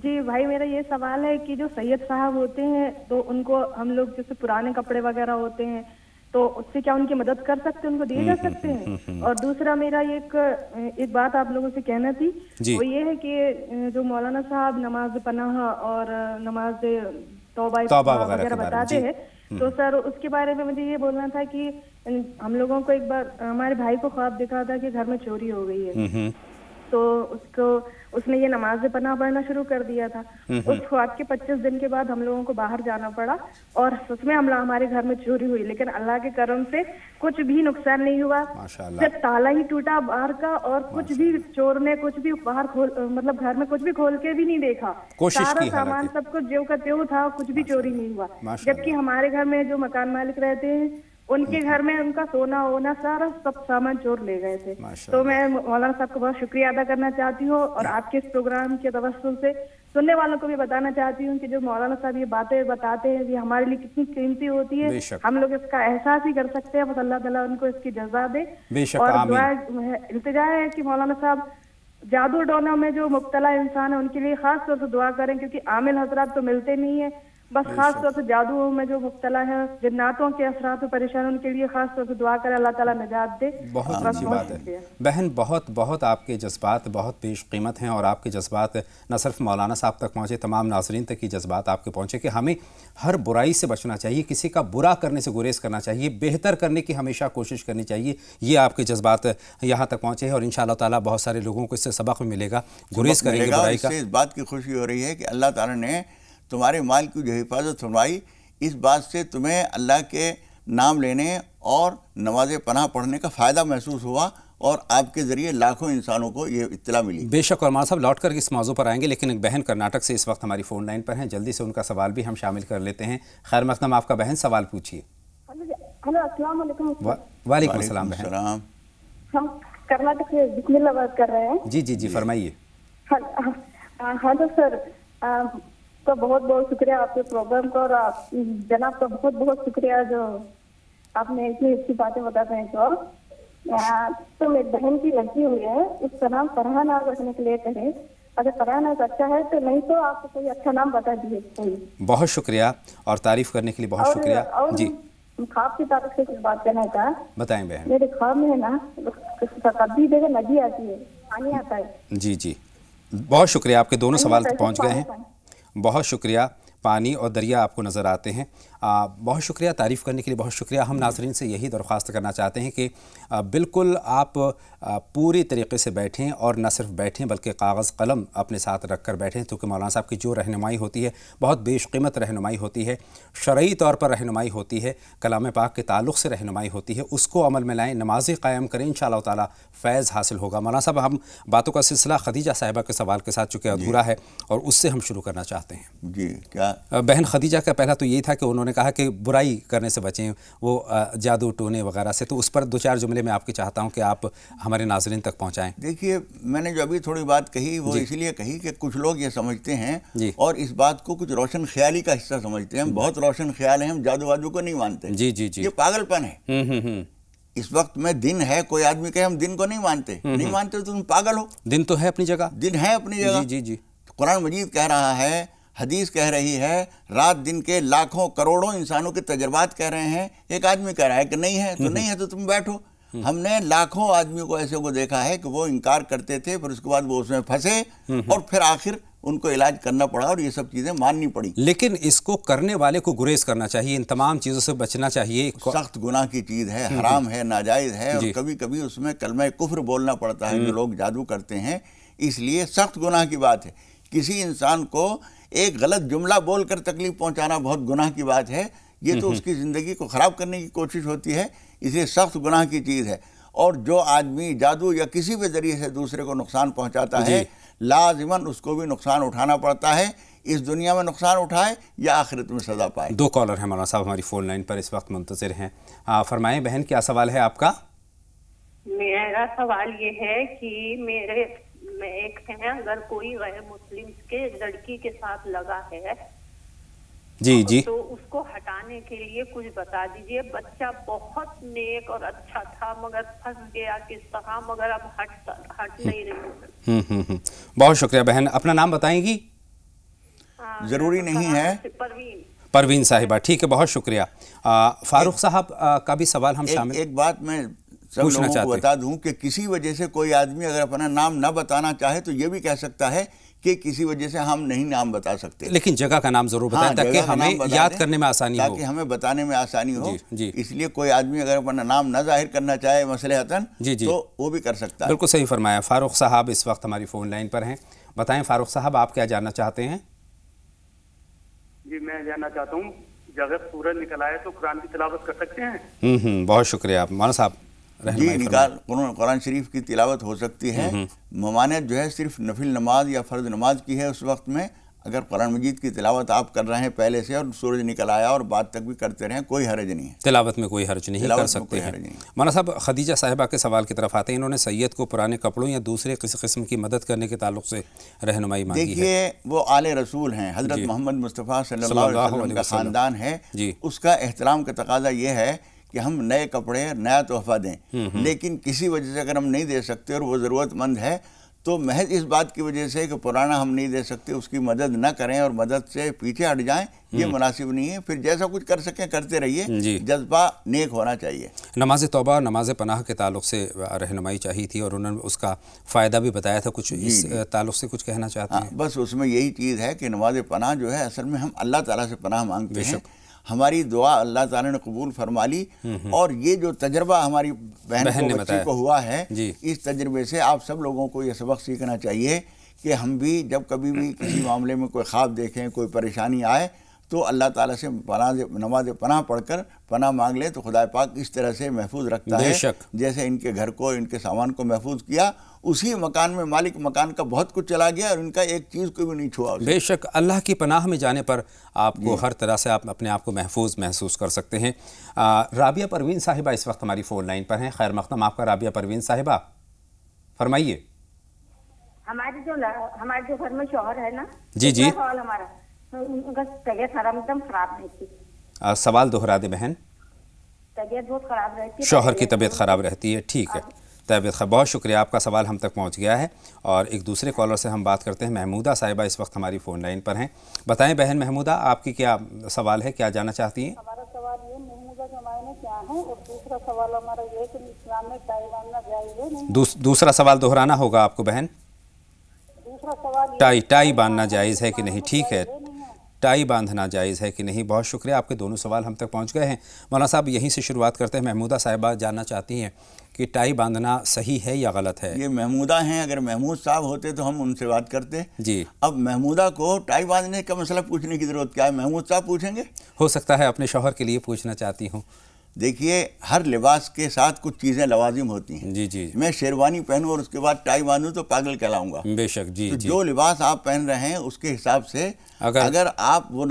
جی بھائی میرا یہ سوال ہے کہ جو سید صاحب ہوتے ہیں تو ان کو ہم لوگ جیسے پرانے کپڑے وغیرہ ہوتے ہیں تو اس سے کیا ان کی مدد کر سکتے ہیں, ان کو دیے جا سکتے ہیں؟ اور دوسرا میرا ایک بات آپ لوگوں سے کہنا تھی, وہ یہ ہے کہ جو مولانا صاحب نماز پناہ اور نماز توبہ وغیرہ بتاتے ہیں تو سر اس کے بارے میں مجھے یہ بولنا تھا کہ ہم لوگوں کو ایک بار ہمارے بھائی کو خواب دکھا تھا کہ گھر میں چوری ہو گئی ہے, تو اس نے یہ نماز پناہ پڑھنا شروع کر دیا تھا. اس خواب کے 25 دن کے بعد ہم لوگوں کو باہر جانا پڑا اور سچ میں ہمارے گھر میں چوری ہوئی, لیکن اللہ کے کرم سے کچھ بھی نقصان نہیں ہوا, صرف تالا ہی ٹوٹا باہر کا, اور کچھ بھی چور نے کچھ بھی باہر مطلب گھر میں کچھ بھی کھول کے بھی نہیں دیکھا, سارا سامان سب کچھ جو کا تیو تھا, کچھ بھی چوری نہیں ہوا. جبکہ ہمارے گھر میں جو مکان مالک رہتے ہیں ان کے گھر میں ان کا سونا ہونا سارا سب سامان چور لے گئے تھے. تو میں مولانا صاحب کو بہت شکریہ ادا کرنا چاہتی ہوں, اور آپ کے اس پروگرام کے توسل سے سننے والوں کو بھی بتانا چاہتی ہوں کہ جو مولانا صاحب یہ باتیں بتاتے ہیں یہ ہمارے لیے کتنی قیمتی ہوتی ہے, ہم لوگ اس کا احساس ہی کر سکتے ہیں. بس اللہ تعالیٰ ان کو اس کی جزا دے. اور دعا التجا ہے کہ مولانا صاحب جادو ٹونوں میں جو مبتلا انسان ہے ان کے لیے خاص طور سے دعا کریں, کیونکہ عامل حضرات تو ملتے نہیں ہیں, بس خاص طور سے جادو میں جو مبتلا ہے, جناتوں کے اثرات و پریشان, ان کے لیے خاص طور سے دعا کرے اللہ تعالیٰ نجات دے. بہت اچھی بات ہے بہن, بہت بہت آپ کے جذبات بہت بیش قیمت ہیں, اور آپ کے جذبات نہ صرف مولانا صاحب تک پہنچے, تمام ناظرین تک یہ جذبات آپ کے پہنچے کہ ہمیں ہر برائی سے بچنا چاہیے, کسی کا برا کرنے سے گریز کرنا چاہیے, بہتر کرنے کی ہمیشہ کوشش کرنی چاہیے. یہ آپ کے جذبات یہاں تک پہنچے ہیں, اور انشاءاللہ تعالیٰ بہت سارے لوگوں کو اس سے سبق ملے گا, گریز کریں گے برائی کا. اس بات کی خوشی ہو رہی ہے کہ اللہ تعالیٰ نے تمہارے مال کی جو حفاظت فرمائی, اس بات سے تمہیں اللہ کے نام لینے اور نماز پناہ پڑھنے کا فائدہ محسوس ہوا, اور آپ کے ذریعے لاکھوں انسانوں کو یہ اطلاع ملی. بے شک. اور مولانا صاحب لوٹ کر اس موضوع پر آئیں گے, لیکن ایک بہن کرناٹک سے اس وقت ہماری فون لائن پر ہیں, جلدی سے ان کا سوال بھی ہم شامل کر لیتے ہیں. خیر مقدم آپ کا بہن, سوال پوچھیے. ہلو السلام علیکم. وعلیکم السلام بہن. ہم کرناٹک سے بسم اللہ بات کر رہے ہیں. جی جی جی فرمائیے. ہلو سر, تو بہت بہت شکریہ آپ کے پروگرام کا, اور جناب کا بہت بہت شکریہ جو آپ نے اتنی اچھی باتیں بتاتے ہیں. تو میری بہن کی لڑکی ہوئی ہے, اس کا نام فرحان نام رکھنے کے لیے کہیں, اگر فرحان نام اچھا ہے تو, نہیں تو آپ کو کوئی اچھا نام بتا دیجیے. بہت شکریہ, اور تعریف کرنے کے لیے بہت شکریہ. جی خواب کی تعریف سے کچھ بات کرنا تھا. بتائیں بہن. میرے خواب میں ہے نا کبھی دیکھے ندی آتی ہے, پانی آتا ہے. جی جی بہت شکریہ, آپ کے دونوں سوال پہنچ گئے ہیں. بہت شکریہ. پانی اور دریا آپ کو نظر آتے ہیں. بہت شکریہ, تعریف کرنے کے لیے بہت شکریہ. ہم ناظرین سے یہی درخواست کرنا چاہتے ہیں کہ بالکل آپ پوری طریقے سے بیٹھیں, اور نہ صرف بیٹھیں بلکہ کاغذ قلم اپنے ساتھ رکھ کر بیٹھیں, کیونکہ مولانا صاحب کی جو رہنمائی ہوتی ہے بہت بیش قیمت رہنمائی ہوتی ہے, شرعی طور پر رہنمائی ہوتی ہے, کلام پاک کے تعلق سے رہنمائی ہوتی ہے, اس کو عمل میں لائیں, نمازیں قائم کریں, انشاءاللہ تعالیٰ فیض حاصل ہوگا. مولانا صاحب ہم باتوں کا سلسلہ خدیجہ صاحبہ کے سوال کے ساتھ چونکہ ادھورا ہے, اور اس سے ہم شروع کرنا چاہتے ہیں. جی کیا بہن خدیجہ کا پہلا تو یہی تھا کہ انہوں نے کہا کہ برائی کرنے سے بچیں, وہ جادو ٹونے وغیرہ سے, تو اس پر دو چار جملے میں آپ کی چاہتا ہوں کہ آپ ہمارے ناظرین تک پہنچائیں. دیکھیے میں نے جو ابھی تھوڑی بات کہی وہ اس لیے کہی کہ کچھ لوگ یہ سمجھتے ہیں اور اس بات کو کچھ روشن خیالی کا حصہ سمجھتے ہیں. ہم بہت روشن خیال ہیں, ہم جادو وادو کو نہیں مانتے. جی جی جی, یہ پاگل پن ہے. اس وقت میں دن ہے, کوئی آدمی کہے ہم دن کو نہیں مانتے, نہیں مانتے تو تم پاگل ہو. دن تو ہے اپنی جگہ, دن ہے اپنی جگہ. جی جی, قرآن مجید کہہ رہا ہے, حدیث کہہ رہی ہے, رات دن کے لاکھوں کروڑوں انسانوں کے تجربات کہہ رہے ہیں. ایک آدمی کہہ رہا ہے کہ نہیں ہے, تو نہیں ہے تو تم بیٹھو. ہم نے لاکھوں آدمیوں کو ایسے کو دیکھا ہے کہ وہ انکار کرتے تھے, پھر اس کے بعد وہ اس میں پھنسے, اور پھر آخر ان کو علاج کرنا پڑا اور یہ سب چیزیں ماننی پڑی. لیکن اس کو کرنے والے کو گریز کرنا چاہیے, ان تمام چیزوں سے بچنا چاہیے. سخت گناہ کی چیز ہے, حرام ہے, ناجائز ہے, اور کبھی کبھی اس میں کلمہ کفر بولنا پڑتا ہے جو لوگ جادو کرتے ہیں. اس لیے سخت گناہ کی بات ہے. کسی انسان کو ایک غلط جملہ بول کر تکلیف پہنچانا بہت گناہ کی بات ہے. یہ تو اس کی زندگی کو خراب کرنے کی کوشش ہوتی ہے, اس لیے سخت گناہ کی چیز ہے. اور جو آدمی جادو یا کسی بھی ذریعے سے دوسرے کو نقصان پہنچاتا ہے, لازماً اس کو بھی نقصان اٹھانا پڑتا ہے. اس دنیا میں نقصان اٹھائے یا آخرت میں سزا پائے. دو کالر ہیں مولانا صاحب ہماری فون لائن پر اس وقت منتظر ہیں. فرمائیں بہن, کیا سوال ہے آپ کا؟ میرا سوال یہ ہے کہ میرے میں ایک ہے, اگر کوئی غیر مسلم کے لڑکی کے ساتھ لگا ہے جی جی, تو اس کو ہٹانے بچانے کے لیے کچھ بتا دیجیے. بچہ بہت نیک اور اچھا تھا مگر پھنس گیا کس طرح, مگر اب ہٹ نہیں رہی. بہت شکریہ بہن. اپنا نام بتائیں گی؟ ضروری نہیں ہے. پروین صاحبہ, ٹھیک ہے, بہت شکریہ. فاروق صاحب کا بھی سوال ہم شامل. ایک بات میں سب لوگوں کو بتا دوں کہ کسی وجہ سے کوئی آدمی اگر اپنا نام نہ بتانا چاہے تو یہ بھی کہہ سکتا ہے کہ کسی وجہ سے ہم نہیں نام بتا سکتے, لیکن جگہ کا نام ضرور بتائیں تاکہ ہمیں یاد کرنے میں آسانی ہو, تاکہ ہمیں بتانے میں آسانی ہو. اس لیے کوئی آدمی اگر اپنا نام نہ ظاہر کرنا چاہے مصلحتاً تو وہ بھی کر سکتا ہے. بالکل صحیح فرمایا. فاروق صاحب اس وقت ہماری فون لائن پر ہیں. بتائیں فاروق صاحب, آپ کیا جاننا چاہتے ہیں؟ جی میں جاننا چاہتا ہوں, جب سورج نکل آئے تو قرآن کی تلاوت کر سکتے ہیں؟ بہت شکریہ مولانا صاحب. جی, قرآن شریف کی تلاوت ہو سکتی ہے. ممانعت جو ہے صرف نفل نماز یا فرض نماز کی ہے. اس وقت میں اگر قرآن مجید کی تلاوت آپ کر رہے ہیں پہلے سے اور سورج نکل آیا اور بعد تک بھی کرتے رہیں, کوئی حرج نہیں ہے. تلاوت میں کوئی حرج نہیں کر سکتے ہیں. مولانا صاحب خدیجہ صاحبہ کے سوال کی طرف آتے ہیں. انہوں نے سید کو پرانے کپڑوں یا دوسرے کسی قسم کی مدد کرنے کے تعلق سے رہنمائی مانگی ہے. دیکھیے, وہ آل رسول ہیں, حضرت محمد مصطفیٰ صلی اللہ علیہ وسلم کا خاندان ہے. اس کا احترام کا تقاضا یہ ہے کہ ہم نئے کپڑے, نیا تحفہ دیں. لیکن کسی وجہ سے اگر ہم نہیں دے سکتے اور وہ ضرورت مند ہے تو محض اس بات کی وجہ سے کہ پرانا ہم نہیں دے سکتے اس کی مدد نہ کریں اور مدد سے پیچھے ہٹ جائیں, یہ مناسب نہیں ہے. پھر جیسا کچھ کر سکیں کرتے رہیے, جذبہ نیک ہونا چاہیے. نماز توبہ اور نماز پناہ کے تعلق سے رہنمائی چاہیے تھی اور انہوں نے اس کا فائدہ بھی بتایا تھا. کچھ اس تعلق سے کچھ کہنا چاہتے ہیں؟ بس اس میں یہی چیز ہے کہ نماز پناہ جو ہے اصل میں ہم اللہ تعالیٰ سے پناہ مانگتے ہیں. ہماری دعا اللہ تعالیٰ نے قبول فرما لی, اور یہ جو تجربہ ہماری بہن کو بچی کو ہوا ہے, اس تجربے سے آپ سب لوگوں کو یہ سبق سیکھنا چاہیے کہ ہم بھی جب کبھی بھی کسی معاملے میں کوئی خواب دیکھیں, کوئی پریشانی آئے تو اللہ تعالیٰ سے نماز پناہ پڑھ کر پناہ مانگ لیں تو خدا پاک اس طرح سے محفوظ رکھتا ہے. جیسے ان کے گھر کو, ان کے سامان کو محفوظ کیا, اسی مکان میں مالک مکان کا بہت کچھ چلا گیا اور ان کا ایک چیز کو بھی نہیں چھوا. بے شک اللہ کی پناہ میں جانے پر آپ کو ہر طرح سے آپ اپنے آپ کو محفوظ محسوس کر سکتے ہیں. رابعہ پروین صاحبہ اس وقت ہماری فون لائن پر ہیں. خیر مقدم آپ کا رابعہ پروین صاحبہ, فرمائیے. ہمارے جو گھر میں شوہر ہے نا, جی ہمارا ان کا طبیعت خراب رہتی. سوال دہرا دے بہن. طبیعت بہت خراب رہتی ہے. شوہر کی طبیعت خراب رہتی ہے, ٹھیک ہے. طبیعت خراب, بہت شکریہ, آپ کا سوال ہم تک پہنچ گیا ہے. اور ایک دوسرے کالر سے ہم بات کرتے ہیں. محمودہ صاحبہ اس وقت ہماری فون لائن پر ہیں. بتائیں بہن محمودہ, آپ کی کیا سوال ہے, کیا جاننا چاہتی ہیں؟ ہمارا سوال یہ محمودہ کے معنی کیا ہے, اور دوسرا سوال ہمارا یہ ہے کہ اسلام میں ٹائی باندھنا جائز ہے نہیں. دوسرا سوال دہرانا ہوگا آپ کو بہن. دوسرا سوال ٹائی باندھنا جائز ہے کہ نہیں, ٹھیک ہے, ٹائی باندھنا جائز ہے کہ نہیں. بہت شکریہ, آپ کے دونوں سوال ہم تک پہنچ گئے ہیں. مولانا صاحب یہیں سے شروعات کرتے ہیں. محمودہ صاحبہ جاننا چاہتی ہیں کہ ٹائی باندھنا صحیح ہے یا غلط ہے؟ یہ محمودہ ہیں, اگر محمود صاحب ہوتے تو ہم ان سے بات کرتے. جی, اب محمودہ کو ٹائی باندھنے کا مسئلہ پوچھنے کی ضرورت کیا ہے؟ محمود صاحب پوچھیں گے. ہو سکتا ہے اپنے شوہر کے لیے پوچھنا چاہتی ہوں. دیکھیے, ہر لباس کے ساتھ کچھ چیزیں لوازم ہوتی ہیں. جی, میں شیروانی پہنوں اور اس کے بعد ٹائی باندھوں تو پاگل کہلاؤں گا. بے شک. جی, جو لباس آپ پہن رہے ہیں اس کے حساب سے اگر آپ وہ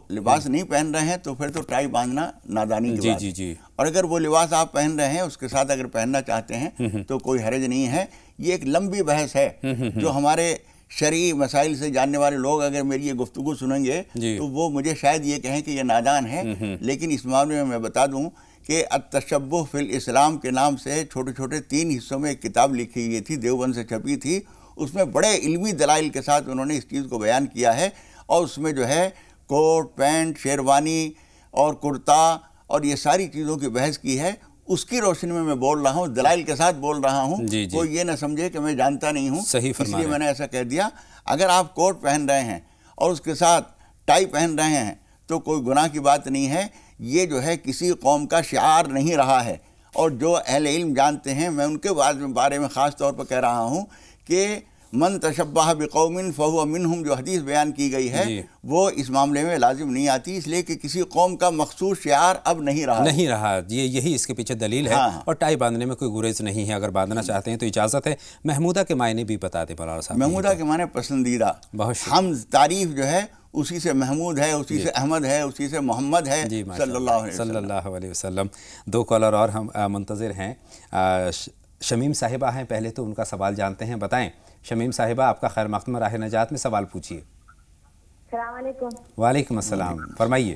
لباس نہیں پہن رہے ہیں تو پھر تو ٹائی باندھنا نادانی کی بات ہے. اور اگر وہ لباس آپ پہن رہے ہیں اس کے ساتھ اگر پہننا چاہتے ہیں تو کوئی حرج نہیں ہے. یہ ایک لمبی بحث ہے جو ہمارے شرعی مسائل سے جاننے والے لوگ اگر میری یہ گفتگو سنیں گے تو وہ مجھے شاید یہ کہیں کہ یہ نادان ہے. لیکن اس معاملے میں بتا دوں کہ التشبہ فی الاسلام کے نام سے چھوٹے چھوٹے 3 حصوں میں ایک کتاب لکھی گئی تھی, دیوبند سے چھپی تھی. اس میں بڑے علمی دلائل کے ساتھ انہوں نے اس چیز کو بیان کیا ہے, اور اس میں جو ہے کوٹ, پینٹ, شیروانی اور کرتا اور یہ ساری چیزوں کی بحث کی ہے. اس کی روشنی میں بول رہا ہوں, دلائل کے ساتھ بول رہا ہوں. کوئی یہ نہ سمجھے کہ میں جانتا نہیں ہوں, اس لیے میں نے ایسا کہہ دیا. اگر آپ کوٹ پہن رہے ہیں اور اس کے ساتھ ٹائی پہن رہے ہیں تو کوئی گناہ کی بات نہیں ہے. یہ جو ہے کسی قوم کا شعار نہیں رہا ہے, اور جو اہل علم جانتے ہیں, میں ان کے بارے میں خاص طور پر کہہ رہا ہوں کہ من تشبہ بقوم فہو منہم, جو حدیث بیان کی گئی ہے وہ اس معاملے میں لازم نہیں آتی, اس لیے کہ کسی قوم کا مخصوص شعار اب نہیں رہا. یہی اس کے پیچھے دلیل ہے. اور ٹائی باندھنے میں کوئی گریز نہیں ہے, اگر باندھنا چاہتے ہیں تو اجازت ہے. محمودہ کے معنی بھی بتا دیں مولانا صاحب. محمودہ کے معنی پسندیدہ. ہم تعریف جو ہے اسی سے محمود ہے, اسی سے احمد ہے, اسی سے محمد ہے, صلی اللہ علیہ وسلم. 2 کالر اور ہم منتظر ہیں. شمیم صاحبہ ہیں, پہلے تو ان کا سوال جانتے ہیں. بتائیں شمیم صاحبہ, آپ کا خیر مقدم راہ نجات میں سوال پوچھیے. السلام علیکم. وعلیکم السلام, فرمائیے.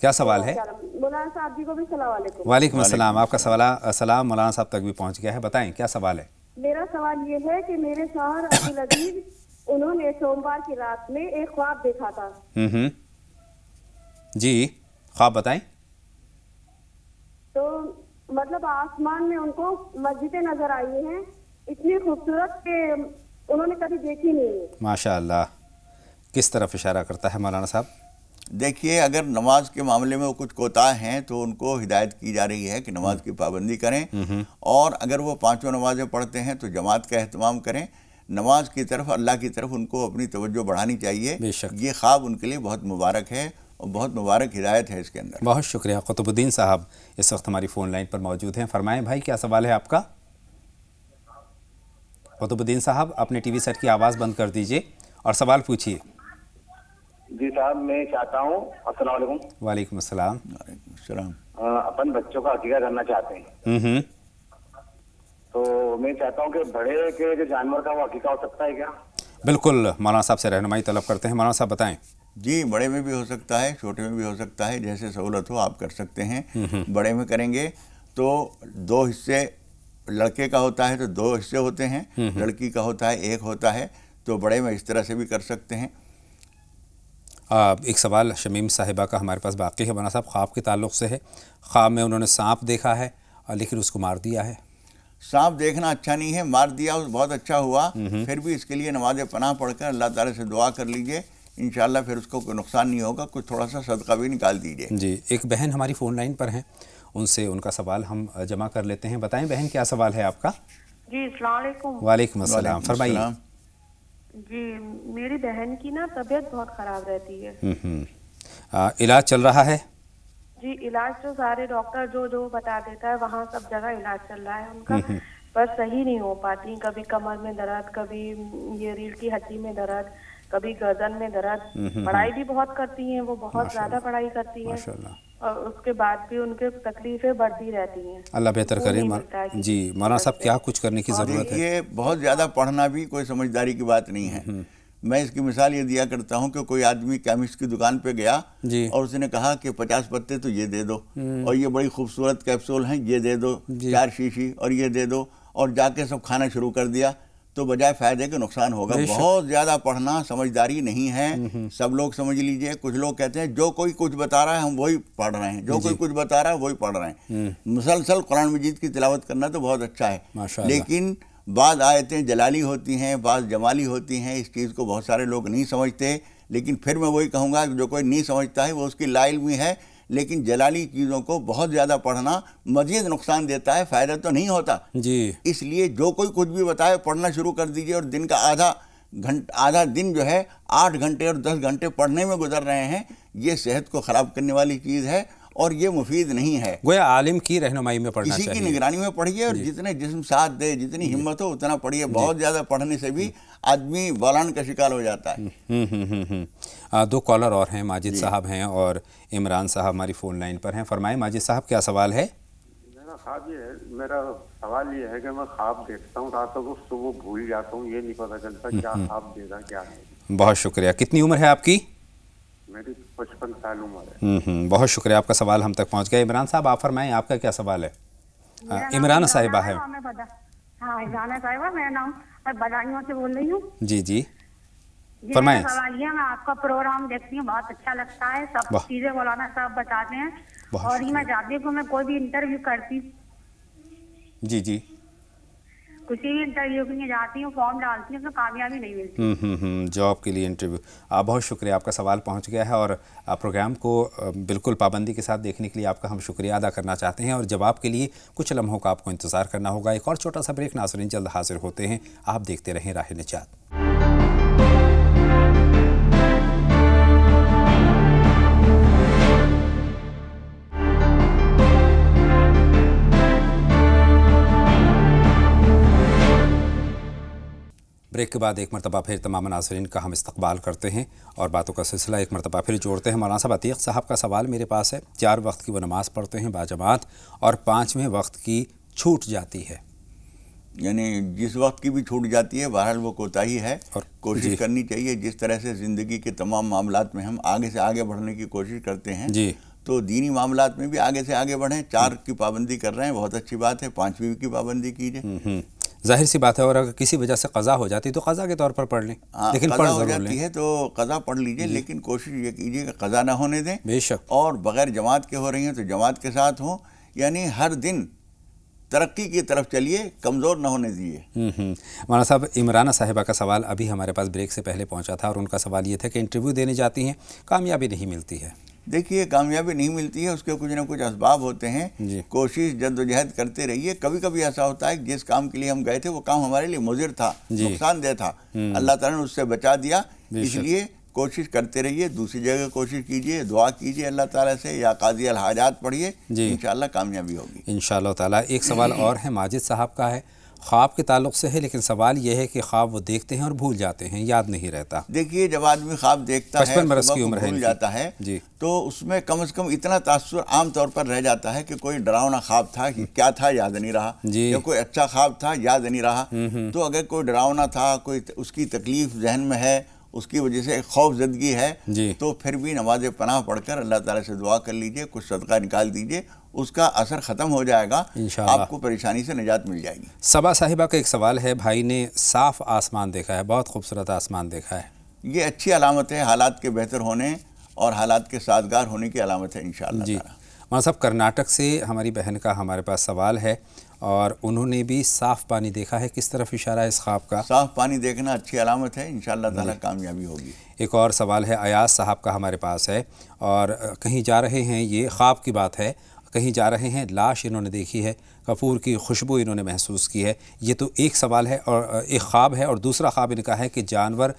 کیا سوال ہے؟ مولانا صاحب جی کو بھی السلام علیکم۔ وعلیکم السلام، آپ کا سلام مولانا صاحب تک بھی پہنچ گیا ہے، بتائیں کیا سوال ہے؟ میرا سوال یہ ہے کہ میرے شوہر عبدالعزیز انہوں نے سوموار کی رات میں ایک خواب دیکھا تھا۔ جی خواب بتائیں۔ تو مطلب آسمان میں ان کو مسجدیں نظر آئی ہیں اتنی خوبصورت کہ انہوں نے کبھی دیکھی نہیں ہے۔ ماشاء اللہ، کس طرف اشارہ کرتا ہے مولانا صاحب؟ دیکھیے، اگر نماز کے معاملے میں وہ کچھ کوتاہ ہیں تو ان کو ہدایت کی جا رہی ہے کہ نماز کی پابندی کریں، اور اگر وہ پانچوں نمازیں پڑھتے ہیں تو جماعت کا اہتمام کریں، نماز کی طرف اللہ کی طرف ان کو اپنی توجہ بڑھانی چاہیے۔ یہ خواب ان کے لیے بہت مبارک ہے اور بہت مبارک ہدایت ہے اس کے اندر۔ بہت شکریہ۔ قطب الدین صاحب اس وقت ہماری فون لائن پر موجود ہیں، فرمائیں بھائی کیا سوال ہے آپ کا؟ قطب الدین صاحب اپنے ٹی وی سیٹ کی آواز بند کر دیجئے اور سوال پوچھیے۔ جی صاحب میں چاہتا ہوں، السلام علیکم۔ وعلیکم السلام۔ وعلیکم السلام۔ اپن بچوں کا عقیقہ کرنا چاہتے ہیں، تو میں چاہتا ہوں کہ بڑے کے جو جانور کا وہ عقیقہ ہو سکتا ہے کیا؟ بالکل، مولانا صاحب سے رہنمائی طلب کرتے ہیں، مولانا صاحب بتائیں۔ جی بڑے میں بھی ہو سکتا ہے، چھوٹے میں بھی ہو سکتا ہے، جیسے سہولت ہو آپ کر سکتے ہیں۔ بڑے میں کریں گے تو 2 حصے لڑکے کا ہوتا ہے تو 2 حصے ہوتے ہیں، لڑکی کا ہوتا ہے 1 ہوتا ہے، تو بڑے میں اس طرح سے بھی کر سکتے ہیں۔ ایک سوال شمیم صاحبہ کا ہمارے پاس باقی ہے مولانا صاحب، خواب کے تعلق سے ہے۔ خواب میں انہوں نے سانپ دیکھا ہے لیکن اس کو مار دیا ہے۔ سانپ دیکھنا اچھا نہیں ہے، مار دیا بہت اچھا ہوا، پھر بھی اس کے لیے نماز پناہ پڑھ کر اللہ تعالیٰ سے دعا کر لیجئے، انشاءاللہ پھر اس کو کوئی نقصان نہیں ہوگا، کچھ تھوڑا سا صدقہ بھی نکال دیجئے۔ جی ایک بہن ہماری فون لائن پر ہیں، ان سے ان کا سوال ہم جمع کر لیتے ہیں۔ بتائیں بہن کیا سوال ہے آپ کا؟ جی السلام علیکم۔ وعلیکم السلام، فرمائیے۔ جی میری بہن کی نا طبیعت بہت خراب رہتی ہے۔ علاج چل رہا ہے؟ جی علاج تو سارے ڈاکٹر جو بتا دیتا ہے وہاں سب جگہ علاج چل رہا ہے ان کا، پر صحیح نہیں ہو پاتی، کبھی کمر میں درد، کبھی یہ ریڑھ کی ہڈی میں درد، کبھی گردن میں درد۔ پڑھائی بھی بہت کرتی ہیں وہ، بہت زیادہ پڑھائی کرتی ہیں، اور اس کے بعد بھی ان کے تکلیفیں بڑھتی رہتی ہیں۔ اللہ بہتر کرے۔ جی مولانا صاحب کیا کچھ کرنے کی ضرورت ہے؟ یہ بہت زیادہ پڑھنا بھی کوئی سمجھداری کی بات نہیں ہے۔ میں اس کی مثال یہ دیا کرتا ہوں کہ کوئی آدمی کیمسٹ کی دکان پہ گیا اور اس نے کہا کہ 50 پتے تو یہ دے دو، اور یہ بڑی خوبصورت کیپسول ہیں یہ دے دو، 4 شیشی اور یہ دے دو، اور جا کے سب کھانا شروع کر دیا، تو بجائے فائدے کے نقصان ہوگا۔ بہت زیادہ پڑھنا سمجھداری نہیں ہے، سب لوگ سمجھ لیجئے۔ کچھ لوگ کہتے ہیں جو کوئی کچھ بتا رہا ہے ہم وہی پڑھ رہے ہیں، جو کوئی کچھ بتا رہا ہے وہی پڑھ رہے ہیں۔ مسلسل قرآن مجید کی تلاوت کرنا تو بہت اچھا ہے، لیکن بعض آیتیں جلالی ہوتی ہیں، بعض جمالی ہوتی ہیں، اس چیز کو بہت سارے لوگ نہیں سمجھتے۔ لیکن پھر میں وہی کہوں گا کہ جو کوئی نہیں سمجھتا ہے وہ اس کی لا علمی ہے، لیکن جلالی چیزوں کو بہت زیادہ پڑھنا مزید نقصان دیتا ہے، فائدہ تو نہیں ہوتا۔ اس لیے جو کوئی کچھ بھی بتائے پڑھنا شروع کر دیجئے، اور دن کا آدھا دن جو ہے 8 گھنٹے اور 10 گھنٹے پڑھنے میں گزر رہے ہیں، یہ صحت کو خراب کرنے والی چیز ہے اور یہ مفید نہیں ہے۔ گویا عالم کی رہنمائی میں پڑھنا چاہیے، کسی کی نگرانی میں پڑھیے، اور جتنے جسم ساتھ دے، جتنی ہمت ہو اتنا پڑھیے۔ بہت زیادہ پڑھنے سے بھی آدمی بولان کا شکار ہو جاتا ہے۔ 2 کالر اور ہیں، ماجد صاحب ہیں اور عمران صاحب ہماری فون لائن پر ہیں۔ فرمائیں ماجد صاحب کیا سوال ہے؟ میرا سوال یہ ہے کہ میں خواب دیکھتا ہوں راتوں کو، صبح بھول جاتا ہوں، یہ نہیں پتہ چلتا کیا خواب دے گا کیا نہیں۔ بہت شکریہ۔ کتنی عمر ہے آپ کی؟ میری 55 سال عمر ہے۔ بہت شکریہ، آپ کا سوال ہم تک پہنچ گیا۔ عمران صاحب آپ فرمائیں آپ کا کیا سوال ہے؟ عمران صاحبہ ہے۔ ہاں عمران صاحبہ، میرا نام بدائیوں سے بول رہی ہوں۔ جی جی فرمائیں۔ سوال یہ، میں آپ کا پروگرام دیکھتی ہوں، بہت اچھا لگتا ہے، سب چیزیں مولانا صاحب بتاتے ہیں، اور یہ میں چاہتی ہوں کہ میں کوئی بھی انٹرویو کرتی جی کسی بھی انٹرویو کے لیے جاتی ہوں، فارم ڈالتی ہوں تو کامیابی نہیں ملتی۔ جاب کے لیے انٹرویو۔ بہت شکریہ، آپ کا سوال پہنچ گیا ہے، اور پروگرام کو بالکل پابندی کے ساتھ دیکھنے کے لیے آپ کا ہم شکریہ ادا کرنا چاہتے ہیں، اور جواب کے لیے کچھ لمحوں کا آپ کو انتظار کرنا ہوگا۔ ایک اور چھوٹا سا بریک، ناظرین جلد حاضر ہوتے ہیں، آپ دیکھتے رہیں راہ نجات۔ بریک کے بعد ایک مرتبہ پھر تمام ناظرین کا ہم استقبال کرتے ہیں اور باتوں کا سلسلہ ایک مرتبہ پھر جوڑتے ہیں۔ مولانا صاحب عتیق صاحب کا سوال میرے پاس ہے۔ 4 وقت کی وہ نماز پڑھتے ہیں باجماعت، اور 5ویں وقت کی چھوٹ جاتی ہے، یعنی جس وقت کی بھی چھوٹ جاتی ہے بہرحال وہ کوتاہی ہے، اور کوشش کرنی چاہیے۔ جس طرح سے زندگی کے تمام معاملات میں ہم آگے سے آگے بڑھنے کی کوشش کرتے ہیں، تو دینی معاملات میں بھی آگے سے آگے بڑھیں. 4 کی پابندی کر رہے ہیں، بہت اچھی بات ہے. 5ویں کی پابندی کیجیے. ظاہر سی بات ہے، اور اگر کسی وجہ سے قضا ہو جاتی تو قضا کے طور پر پڑھ لیں. لیکن قضا ہو جاتی ہے تو قضا پڑھ لیجئے، لیکن کوشش یہ کیجیے کہ قضا نہ ہونے دیں. بے شک. اور بغیر جماعت کے ہو رہی ہیں تو جماعت کے ساتھ ہوں. یعنی ہر دن ترقی کی طرف چلیے، کمزور نہ ہونے دیجیے. مولانا صاحب، عمرانہ صاحبہ کا سوال ابھی ہمارے پاس بریک سے پہلے پہنچا تھا، اور ان کا سوال یہ تھا کہ انٹرویو دینے جاتی ہیں، کامیابی نہیں ملتی ہے. دیکھیے، کامیابی نہیں ملتی ہے، اس کے کچھ نہ کچھ اسباب ہوتے ہیں. کوشش جد و جہد کرتے رہیے. کبھی کبھی ایسا ہوتا ہے کہ جس کام کے لیے ہم گئے تھے وہ کام ہمارے لیے مضر تھا، نقصان دہ تھا، اللہ تعالیٰ نے اس سے بچا دیا. اس لیے کوشش کرتے رہیے. دوسری جگہ کوشش کیجیے، دعا کیجیے اللہ تعالیٰ سے، یا قاضی الحاجات پڑھیے، انشاءاللہ کامیابی ہوگی انشاءاللہ تعالیٰ. ایک سوال اور ہے، ماجد صاحب کا ہے، خواب کے تعلق سے ہے، لیکن سوال یہ ہے کہ خواب وہ دیکھتے ہیں اور بھول جاتے ہیں، یاد نہیں رہتا. دیکھیے، جب آدمی خواب دیکھتا ہے، 55 برس کی عمر ہے، بھول جاتا ہے، تو اس میں کم از کم اتنا تاثر عام طور پر رہ جاتا ہے کہ کوئی ڈراؤنا خواب تھا، کیا تھا یاد نہیں رہا، یا کوئی اچھا خواب تھا یاد نہیں رہا. تو اگر کوئی ڈراؤنا تھا، کوئی اس کی تکلیف ذہن میں ہے، اس کی وجہ سے ایک خوف زدگی ہے، تو پھر بھی نماز پناہ پڑھ کر اللہ تعالیٰ سے دعا کر لیجئے، کچھ صدقہ نکال دیجئے، اس کا اثر ختم ہو جائے گا، آپ کو پریشانی سے نجات مل جائے گی. صبا صاحبہ کا ایک سوال ہے، بھائی نے صاف آسمان دیکھا ہے، بہت خوبصورت آسمان دیکھا ہے. یہ اچھی علامت ہے، حالات کے بہتر ہونے اور حالات کے سازگار ہونے کی علامت ہے انشاءاللہ تعالیٰ. مولانا صاحب، کرناٹک سے ہماری بہن کا ہمارے پاس سوال ہے، اور انہوں نے بھی صاف پانی دیکھا ہے، کس طرف اشارہ ہے اس خواب کا؟ صاف پانی دیکھنا اچھی علامت ہے، انشاءاللہ تعالیٰ کامیابی ہوگی. ایک اور سوال ہے، ایاز صاحب کا ہمارے پاس ہے، اور کہیں جا رہے ہیں، یہ خواب کی بات ہے، کہیں جا رہے ہیں، لاش انہوں نے دیکھی ہے، کپور کی خوشبو انہوں نے محسوس کی ہے. یہ تو ایک سوال ہے، اور ایک خواب ہے، اور دوسرا خواب ان کا ہے کہ جانور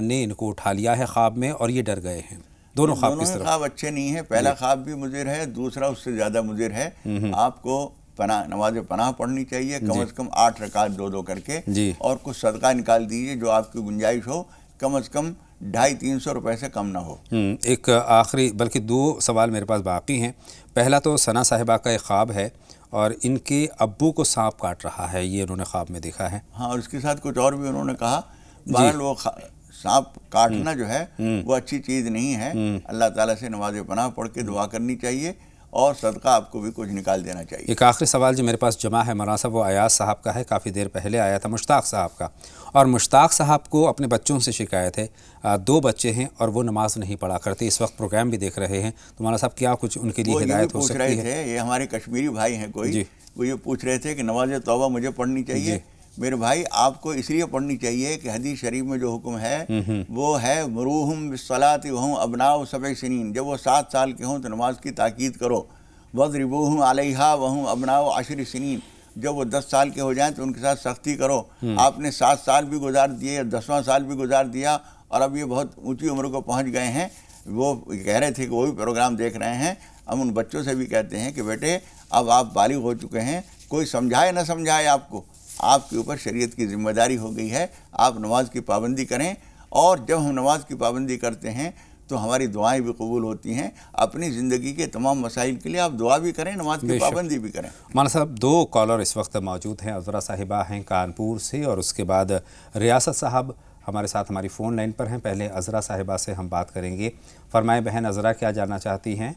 نے ان کو اٹھا لیا ہے خواب میں اور یہ ڈر گئے ہیں. دونوں خواب کس طرح؟ خواب اچھے نہیں ہیں. پہلا خواب بھی مضر ہے، دوسرا اس سے زیادہ مضر ہے. آپ کو نماز پناہ پڑھنی چاہیے، کم از کم 8 رکعت 2 کر کے، اور کچھ صدقہ نکال دیجیے جو آپ کی گنجائش ہو، کم از کم 250-300 روپے سے کم نہ ہو. ایک آخری، بلکہ 2 سوال میرے پاس باقی ہیں. پہلا تو ثنا صاحبہ کا ایک خواب ہے، اور ان کے ابو کو سانپ کاٹ رہا ہے، یہ انہوں نے خواب میں دیکھا ہے. ہاں، اور اس کے ساتھ کچھ اور بھی انہوں نے کہا. بہرحال وہ سانپ کاٹنا جو ہے وہ اچھی چیز نہیں ہے. اللہ تعالیٰ سے نماز پناہ پڑھ کے دعا کرنی چاہیے، اور صدقہ آپ کو بھی کچھ نکال دینا چاہیے. ایک آخری سوال جو میرے پاس جمع ہے مولانا صاحب، وہ ایاز صاحب کا ہے، کافی دیر پہلے آیا تھا، مشتاق صاحب کا. اور مشتاق صاحب کو اپنے بچوں سے شکایت ہے، 2 بچے ہیں اور وہ نماز نہیں پڑھا کرتے، اس وقت پروگرام بھی دیکھ رہے ہیں، تو مولانا صاحب کیا کچھ ان کے لیے ہدایت ہو سکتی ہے؟ یہ ہمارے کشمیری بھائی ہیں کوئی، وہ یہ پوچھ رہے تھے کہ نماز توبہ مجھے پڑھنی چاہیے. میرے بھائی، آپ کو اس لیے پڑھنی چاہیے کہ حدیث شریف میں جو حکم ہے وہ ہے مروہم بالصلاۃ وہم ابناء 7 سنین. جب وہ 7 سال کے ہوں تو نماز کی تاکید کرو. وَضْرِبُوهُمْ عَلَيْهَا وَهُمْ أَبْنَاءُ 10 سنین. جب وہ 10 سال کے ہو جائیں تو ان کے ساتھ سختی کرو. آپ نے 7 سال بھی گزار دیے، 10واں سال بھی گزار دیا، اور اب یہ بہت اونچی عمر کو پہنچ گئے ہیں. وہ کہہ رہے تھے کہ وہ بھی پروگرام دیکھ رہے ہیں. ہم ان بچوں سے بھی کہتے ہیں کہ بیٹے، اب آپ بالغ ہو چکے ہیں، کوئی سمجھائے نہ سمجھائے آپ کو، آپ کے اوپر شریعت کی ذمہ داری ہو گئی ہے. آپ نماز کی پابندی کریں، اور جب ہم نماز کی پابندی کرتے ہیں تو ہماری دعائیں بھی قبول ہوتی ہیں. اپنی زندگی کے تمام مسائل کے لیے آپ دعا بھی کریں، نماز کی پابندی بھی کریں. مولانا صاحب، 2 کالر اس وقت موجود ہیں. عذرا صاحبہ ہیں کانپور سے، اور اس کے بعد ریاست صاحب ہمارے ساتھ ہماری فون لائن پر ہیں. پہلے عذرا صاحبہ سے ہم بات کریں گے. فرمائیں بہن عذرا، کیا جاننا چاہتی ہیں؟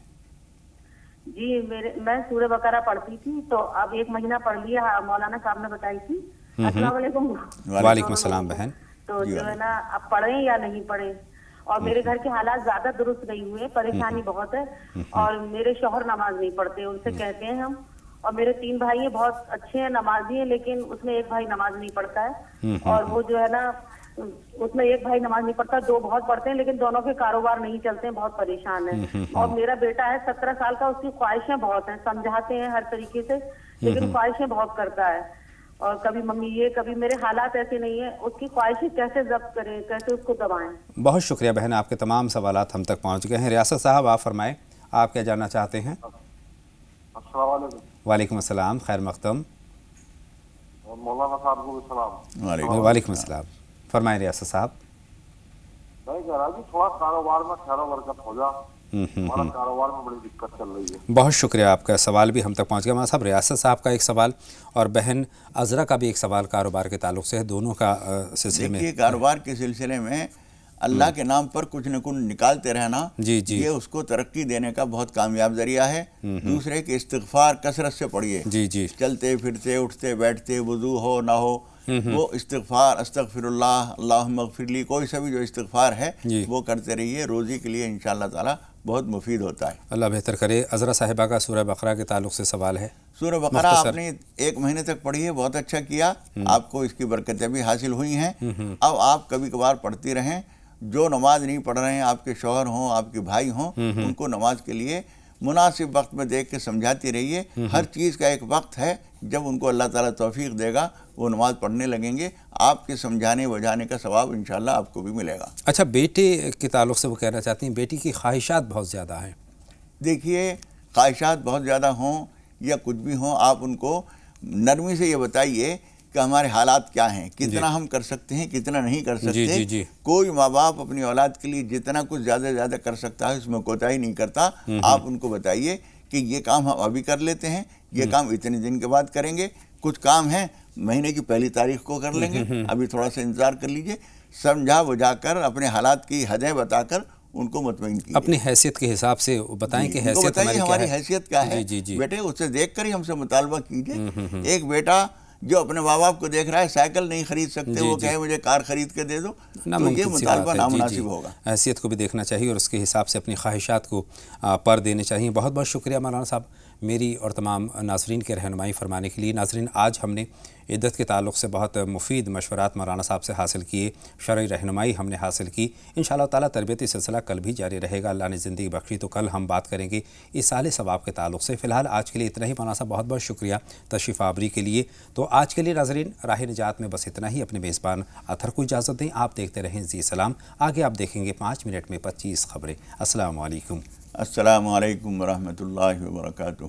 جی، میں سورہ بقرہ پڑھتی تھی، تو اب 1 مہینہ پڑھ لیا، مولانا صاحب نے بتائی تھی. السلام علیکم. وعلیکم السلام بہن. تو جو ہے نا، اب پڑھیں یا نہیں پڑھیں، اور میرے گھر کے حالات زیادہ درست نہیں ہوئے، پریشانی بہت ہے، اور میرے شوہر نماز نہیں پڑھتے، ان سے کہتے ہیں ہم. اور میرے 3 بھائی ہیں، بہت اچھے ہیں، نمازی ہیں، لیکن اس میں ایک بھائی نماز نہیں پڑھتا ہے. اور وہ جو ہے نا، اس میں ایک بھائی نماز نہیں پڑھتا، 2 بہت پڑھتے ہیں، لیکن دونوں کے کاروبار نہیں چلتے ہیں، بہت پریشان ہیں. اور میرا بیٹا ہے 17 سال کا، اس کی خواہشیں بہت ہیں، سمجھاتے ہیں ہر طریقے سے، لیکن خواہشیں بہت کرتا ہے. اور کبھی ممی یہ، کبھی میرے حالات ایسے نہیں ہیں، اس کی خواہشیں کیسے ضبط کریں، کیسے اس کو دبائیں؟ بہت شکریہ بہن، آپ کے تمام سوالات ہم تک پہنچ گئے ہیں. ریاست صاحب، آپ فرمائیں، آپ کیا جاننا چاہتے ہیں؟ السلام علیکم. وعلیکم السلام، خیر مقدم. مولانا صاحب کو السلام. وعلیکم السلام. فرمائیں ریاست صاحب. میں کہہ رہا کہ تھوڑا کاروبار میں خیر و برکت ہو جا، ہمارا کاروبار میں بڑی دقت چل رہی ہے. بہت شکریہ، آپ کا سوال بھی ہم تک پہنچ گیا. مولانا صاحب، ریاست صاحب کا ایک سوال اور بہن عذرا کا بھی ایک سوال کاروبار کے تعلق سے ہے، دونوں کا سلسلے میں. دیکھیے، کاروبار کے سلسلے میں اللہ کے نام پر کچھ نہ کچھ نکالتے رہنا یہ اس کو ترقی دینے کا بہت کامیاب ذریعہ ہے۔ دوسرے کہ استغفار کثرت سے پڑھیے، چلتے پھرتے اٹھتے بیٹھتے وضو ہو نہ ہو وہ استغفار استغفر اللہ اللہم اغفر لی کوئی سا بھی جو استغفار ہے وہ کرتے رہیے، روزی کے لیے انشاءاللہ تعالی بہت مفید ہوتا ہے۔ اللہ بہتر کرے۔ عذرا صاحبہ کا سورہ بقرہ کے تعلق سے سوال ہے۔ سورہ بقرہ آپ نے 1 مہینے تک پڑھی ہے، بہت اچھا کیا، آپ کو اس کی برکتیں بھی حاصل ہوئی ہیں۔ اب آپ کبھی کبھار پڑھتی رہیں، جو نماز نہیں پڑھ رہے ہیں، آپ کے شوہر ہوں، آپ کے بھائی ہوں، ان کو نماز کے لیے مناسب وقت میں دیکھ کے سمجھاتی رہیے۔ ہر چیز کا ایک وقت ہے، جب ان کو اللہ تعالیٰ توفیق دے گا وہ نماز پڑھنے لگیں گے، آپ کے سمجھانے بجانے کا ثواب انشاءاللہ آپ کو بھی ملے گا۔ اچھا، بیٹے کے تعلق سے وہ کہنا چاہتی ہیں بیٹی کی خواہشات بہت زیادہ ہیں۔ دیکھیے، خواہشات بہت زیادہ ہوں یا کچھ بھی ہوں، آپ ان کو نرمی سے یہ بتائیے کہ ہمارے حالات کیا ہیں، کتنا ہم کر سکتے ہیں، کتنا نہیں کر سکتے۔ کوئی ماں باپ اپنی اولاد کے لیے جتنا کچھ زیادہ زیادہ کر سکتا ہے اس میں کوتاہی نہیں کرتا۔ آپ ان کو بتائیے کہ یہ کام ہم ابھی کر لیتے ہیں، یہ کام اتنے دن کے بعد کریں گے، کچھ کام ہیں مہینے کی پہلی تاریخ کو کر لیں گے، ابھی تھوڑا سا انتظار کر لیجئے۔ سمجھا بجھا کر اپنے حالات کی حدیں بتا کر ان کو مطمئن کیجئے۔ اپنی حیثیت کے حساب سے بتائیں کہ حیثیت ہماری حیثیت کیا ہے، بیٹے اسے دیکھ کر ہی ہم سے مطالبہ کیجئے۔ ایک بیٹا جو اپنے ماں باپ کو دیکھ رہا ہے سائیکل نہیں خرید سکتے، وہ کہے مجھے کار خرید کے دے دو، تو یہ مطالبہ نامناسب ہوگا۔ حیثیت کو بھی دیکھنا چاہیے اور اس کے حساب سے اپنی خواہشات کو پر دینے چاہیے۔ بہت بہت شکریہ مولانا صاحب میری اور تمام ناظرین کے رہنمائی فرمانے کے لیے۔ ناظرین، آج ہم نے عدت کے تعلق سے بہت مفید مشورات مولانا صاحب سے حاصل کیے، شرعی رہنمائی ہم نے حاصل کی۔ انشاءاللہ تعالیٰ تربیتی سلسلہ کل بھی جاری رہے گا، اللہ نے زندگی بخشی تو کل ہم بات کریں گے ایصال ثواب کے تعلق سے۔ فی الحال آج کے لیے اتنا ہی۔ مولانا صاحب بہت بہت شکریہ تشریف آوری کے لیے۔ تو آج کے لیے ناظرین راہ نجات میں بس اتنا ہی۔ اپنے میزبان اطہر کو اجازت دیں، آپ دیکھتے رہیں زی سلام۔ آگے آپ دیکھیں گے 5 منٹ میں 25 خبریں۔ السلام علیکم۔ السلام علیکم ورحمۃ اللہ وبرکاتہ۔